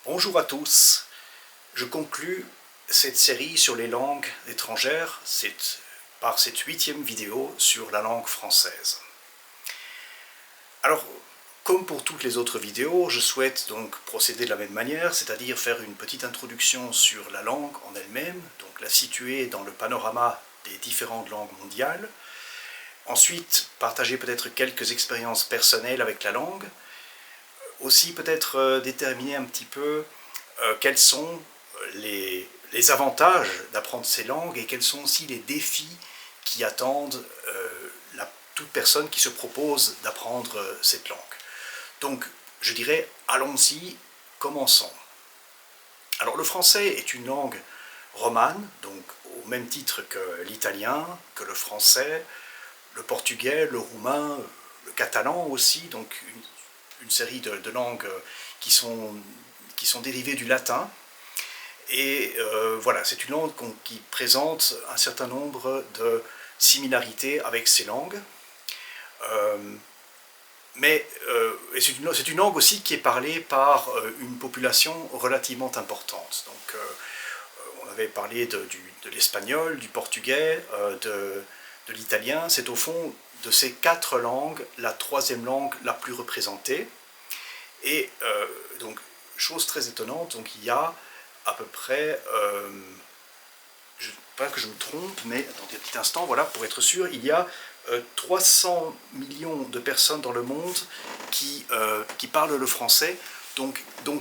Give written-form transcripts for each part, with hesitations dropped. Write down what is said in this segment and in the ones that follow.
Bonjour à tous, je conclus cette série sur les langues étrangères par cette 8e vidéo sur la langue française. Alors, comme pour toutes les autres vidéos, je souhaite donc procéder de la même manière, c'est-à-dire faire une petite introduction sur la langue en elle-même, donc la situer dans le panorama des différentes langues mondiales. Ensuite, partager peut-être quelques expériences personnelles avec la langue. Aussi peut-être déterminer un petit peu quels sont les avantages d'apprendre ces langues et quels sont aussi les défis qui attendent toute personne qui se propose d'apprendre cette langue. Donc, je dirais, allons-y, commençons. Alors, le français est une langue romane, donc au même titre que l'italien, que le français, le portugais, le roumain, le catalan aussi, donc une série de langues qui sont dérivées du latin. Et voilà, c'est une langue qui présente un certain nombre de similarités avec ces langues. C'est une langue aussi qui est parlée par une population relativement importante. Donc, on avait parlé de l'espagnol, du portugais, de l'italien. C'est au fond de ces 4 langues la 3e langue la plus représentée. Et donc, chose très étonnante, donc il y a à peu près, pas que je me trompe, mais attendez un petit instant, voilà, pour être sûr, il y a 300 millions de personnes dans le monde qui parlent le français, dont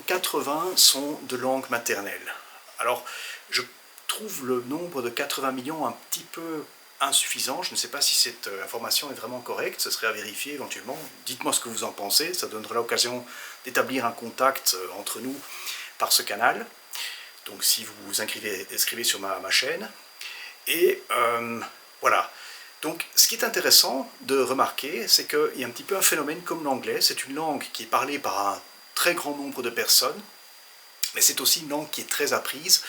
80 sont de langue maternelle. Alors, je trouve le nombre de 80 millions un petit peu insuffisant. Je ne sais pas si cette information est vraiment correcte, ce serait à vérifier éventuellement. Dites-moi ce que vous en pensez, ça donnera l'occasion d'établir un contact entre nous par ce canal. Donc si vous vous inscrivez sur ma chaîne. Et voilà. Donc ce qui est intéressant de remarquer, c'est qu'il y a un petit peu un phénomène comme l'anglais. C'est une langue qui est parlée par un très grand nombre de personnes, mais c'est aussi une langue qui est très apprise.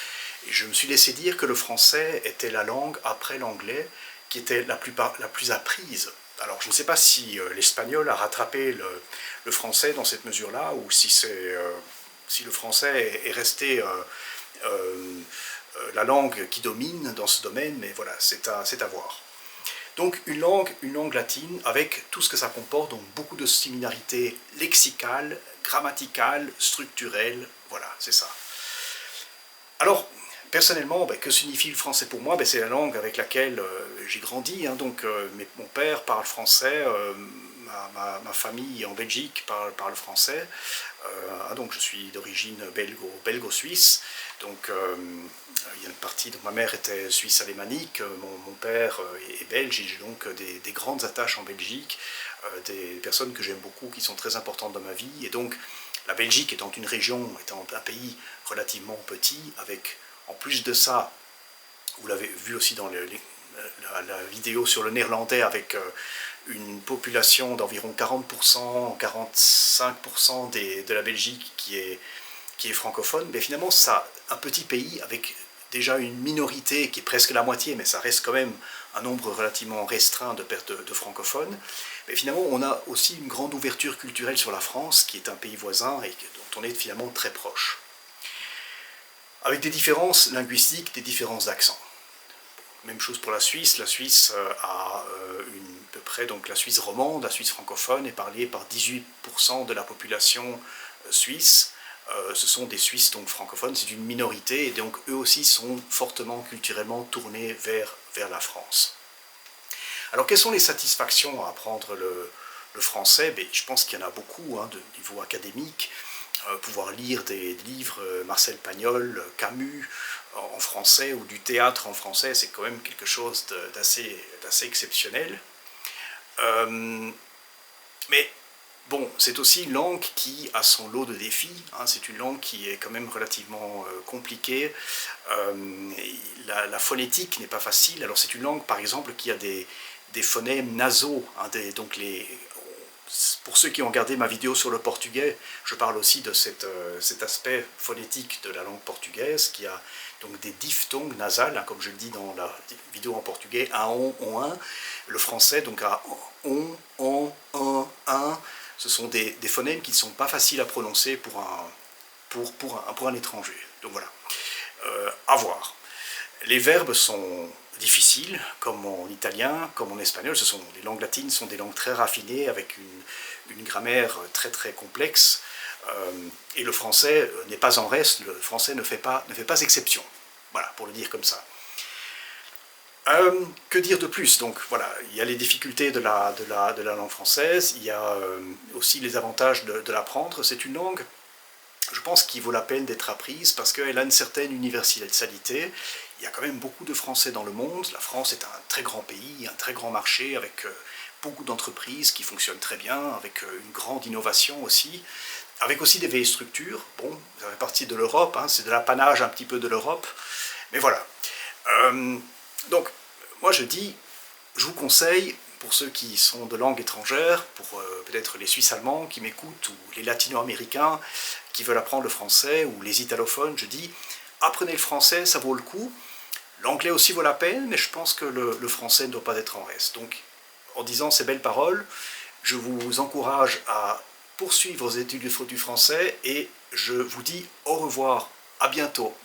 Et je me suis laissé dire que le français était la langue, après l'anglais, qui était la plus apprise. Alors je ne sais pas si l'espagnol a rattrapé le français dans cette mesure-là, ou si le français est resté la langue qui domine dans ce domaine, mais voilà, c'est à voir. Donc une langue latine avec tout ce que ça comporte, donc beaucoup de similarités lexicales, grammaticales, structurelles, voilà, c'est ça. Alors, personnellement, que signifie le français pour moi? C'est la langue avec laquelle j'ai grandi, hein, donc mon père parle français, ma famille en Belgique parle français, donc je suis d'origine belgo-suisse, donc il y a une partie, donc ma mère était suisse alémanique, mon père est belge, et j'ai donc des grandes attaches en Belgique, des personnes que j'aime beaucoup, qui sont très importantes dans ma vie, et donc la Belgique étant une région, étant un pays relativement petit, avec en plus de ça, vous l'avez vu aussi dans la vidéo sur le néerlandais, avec une population d'environ 40%, 45% de la Belgique qui est francophone, mais finalement, ça, un petit pays avec déjà une minorité qui est presque la moitié, mais ça reste quand même un nombre relativement restreint de francophones. Mais finalement, on a aussi une grande ouverture culturelle sur la France, qui est un pays voisin et dont on est finalement très proche. Avec des différences linguistiques, des différences d'accent. Même chose pour la Suisse. La Suisse a à peu près, donc la Suisse romande, la Suisse francophone, est parlée par 18% de la population suisse. Ce sont des Suisses donc francophones, c'est une minorité, et donc eux aussi sont fortement culturellement tournés vers la France. Alors quelles sont les satisfactions à apprendre le français? Je pense qu'il y en a beaucoup, de niveau académique. Pouvoir lire des livres Marcel Pagnol, Camus en français, ou du théâtre en français, c'est quand même quelque chose d'assez exceptionnel. Mais bon, c'est aussi une langue qui a son lot de défis, c'est une langue qui est quand même relativement compliquée. La phonétique n'est pas facile. Alors c'est une langue, par exemple, qui a des phonèmes nasaux, donc pour ceux qui ont regardé ma vidéo sur le portugais, je parle aussi de cet aspect phonétique de la langue portugaise, qui a donc des diphtongues nasales, comme je le dis dans la vidéo en portugais, un, on, un. Le français, donc a on, un. Ce sont des phonèmes qui ne sont pas faciles à prononcer pour pour un étranger. Donc voilà, à voir. Les verbes sont difficiles, comme en italien, comme en espagnol. Les langues latines sont des langues très raffinées, avec une grammaire très très complexe. Et le français n'est pas en reste, le français ne fait pas exception. Voilà, pour le dire comme ça. Que dire de plus? Donc voilà, il y a les difficultés de la langue française, il y a aussi les avantages de l'apprendre. C'est une langue, je pense, qui vaut la peine d'être apprise parce qu'elle a une certaine universalité. Il y a quand même beaucoup de Français dans le monde. La France est un très grand pays, un très grand marché avec beaucoup d'entreprises qui fonctionnent très bien, avec une grande innovation aussi, avec aussi des vieilles structures. Bon, ça fait partie de l'Europe, hein, c'est de l'apanage un petit peu de l'Europe, mais voilà. Donc, moi je vous conseille, pour ceux qui sont de langue étrangère, pour peut-être les Suisses allemands qui m'écoutent, ou les latino-américains qui veulent apprendre le français, ou les italophones, je dis, apprenez le français, ça vaut le coup. L'anglais aussi vaut la peine, mais je pense que le français ne doit pas être en reste. Donc, en disant ces belles paroles, je vous encourage à poursuivre vos études du français, et je vous dis au revoir, à bientôt.